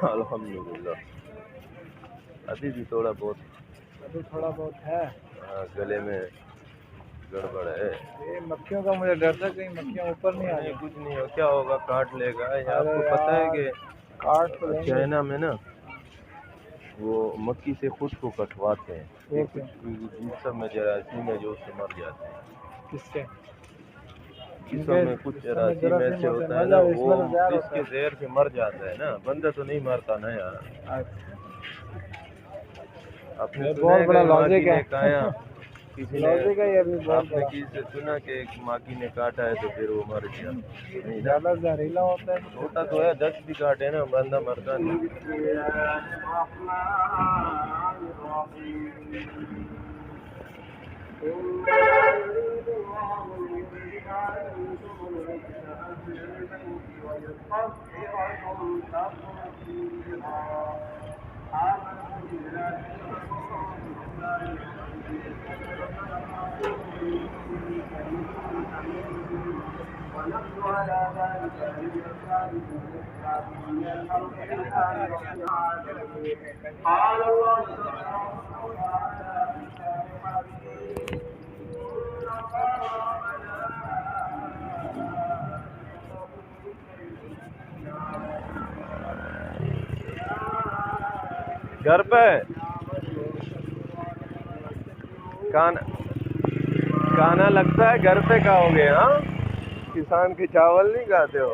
الحمدللہ ابھی بھی تھوڑا بہت ہے گلے میں گڑبڑ ہے. یہ مکھیوں کا مجھے ڈر تھا کہیں مکھیاں اوپر نہیں آ جائیں. کچھ نہیں ہو، کیا ہوگا کاٹ لے گا. آپ کو پتہ ہے کہ چائنا میں نا وہ مکھی سے خود کو کٹواتے ہیں. جسم میں جراثیم ہے جو اس سے مر جاتے ہیں. کس سے؟ جسم میں کچھ جراثیم ایسے ہوتا ہے نا وہ جس کے زہر سے مر جاتا ہے نا. بندہ تو نہیں مرتا نا یار. اپنے بہت بڑا لاجک ہے. کسی نے آپ نے کسی سے سنا کہ ایک ماکی نے کاٹا ہے تو پھر وہ مر گیا. زیادہ زہریلا ہوتا ہے. ہوتا تو ہے 10 بھی کاٹے نا بندہ مرتا نہیں. گھر پہ کھانا لگتا ہے گھر پہ کھاؤ گے. ہاں کسان کے چاول نہیں کھاتے ہو.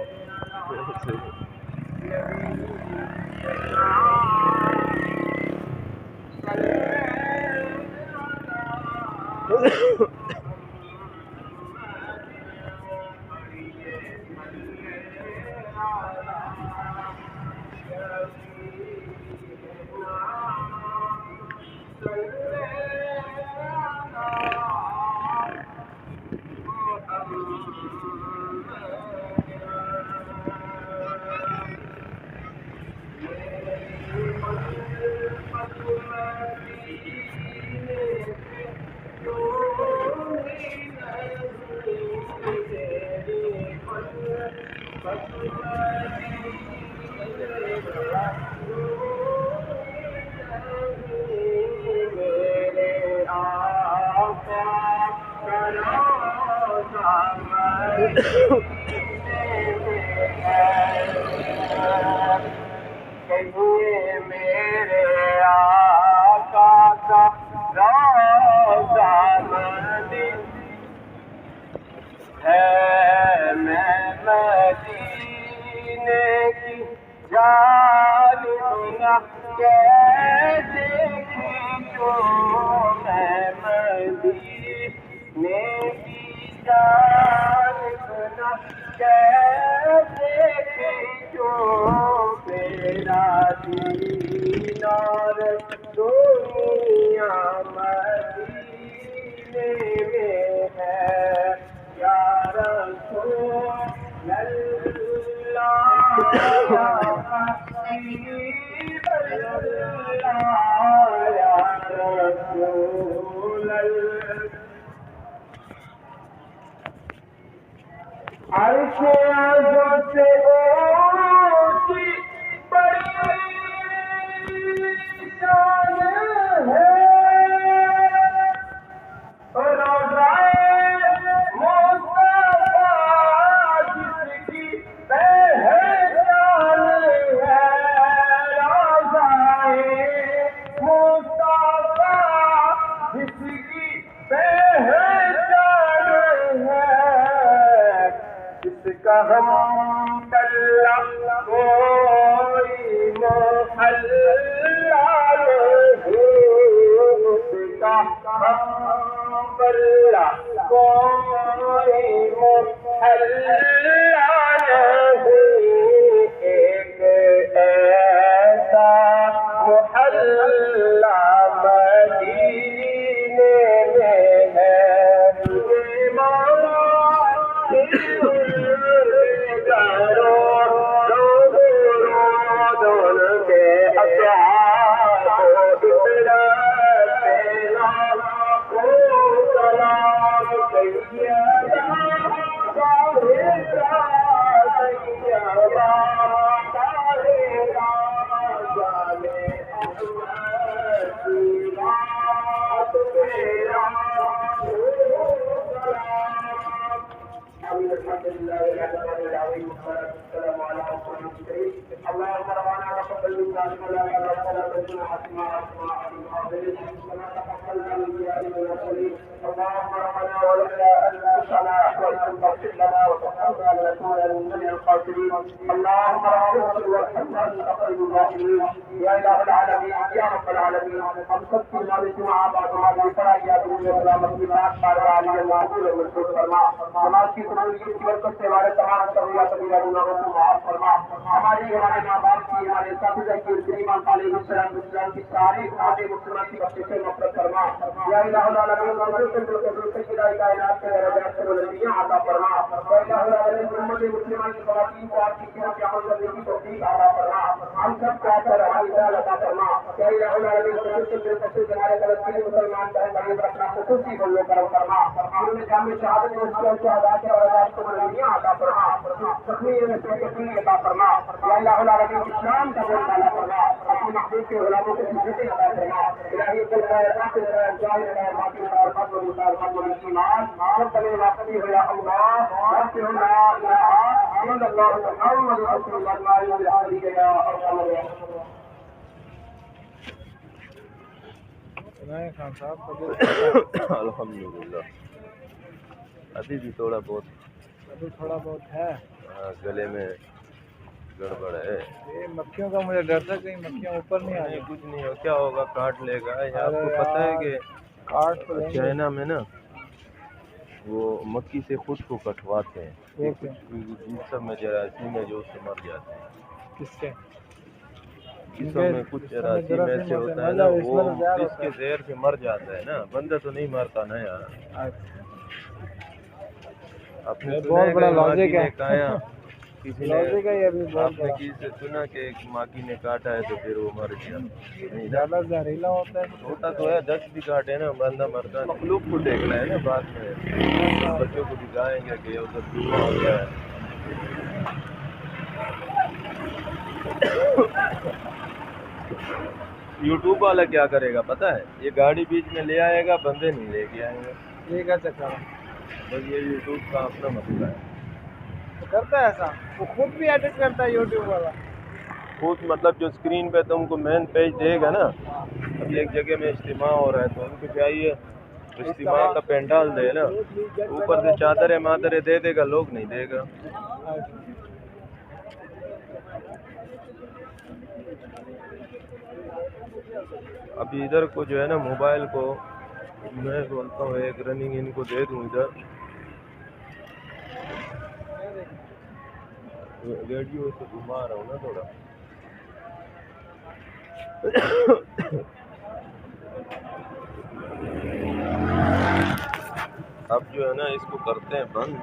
الحمدللہ ابھی بھی تھوڑا بہت ہے گلے میں گڑبڑ ہے. یہ مکھیوں کا مجھے ڈر تھا کہیں مکھیاں اوپر نہیں آئی. کچھ نہیں ہو، کیا ہوگا کاٹ لے گا. آپ کو پتہ ہے کہ چائنا میں نا وہ مکھی سے خود کو کٹواتے ہیں. جسم میں جراثیم ہے جو اس سے مر جاتے ہیں. کس کے جسم میں کچھ جراثیم ایسے ہوتا ہے نا وہ جس کے زہر سے مر جاتا ہے نا. بندہ تو نہیں مرتا نا یار. آپ نے کسی سے سنا کہ ایک ماکی نے کاٹا ہے تو پھر وہ مر گیا. زیادہ زہریلا ہوتا ہے. ہوتا تو ہے 10 بھی کاٹے نا بندہ مرتا. مخلوق کو دیکھنا ہے نا بعد میں. بچوں کو دکھائیں گے کہ ادھر دھواں ہو گیا ہے. یوٹیوب والا کیا کرے گا پتہ ہے؟ یہ گاڑی بیچ میں لے آئے گا، بندے نہیں لے کے آئیں گے. یہ کیا چکر ہے؟ بس یہ یوٹیوب کا اپنا مسئلہ ہے. کرتا ہے ایسا، وہ خود بھی ایڈٹ کرتا ہے یوٹیوب والا. خود مطلب جو اسکرین پہ تم کو مین پیج دے گا نا. ابھی ایک جگہ میں اجتماع ہو رہا ہے تو ان کو چاہیے اجتماع کا پینڈال دے نا، اوپر سے چادریں مادریں دے دے گا، لوگ نہیں دے گا. ابھی ادھر کو جو ہے نا موبائل کو میں بولتا ہوں ایک رننگ ان کو دے دوں ادھر ریڈیو سے گھما رہا ہوں نا تھوڑا. اب جو ہے نا اس کو کرتے ہیں بند.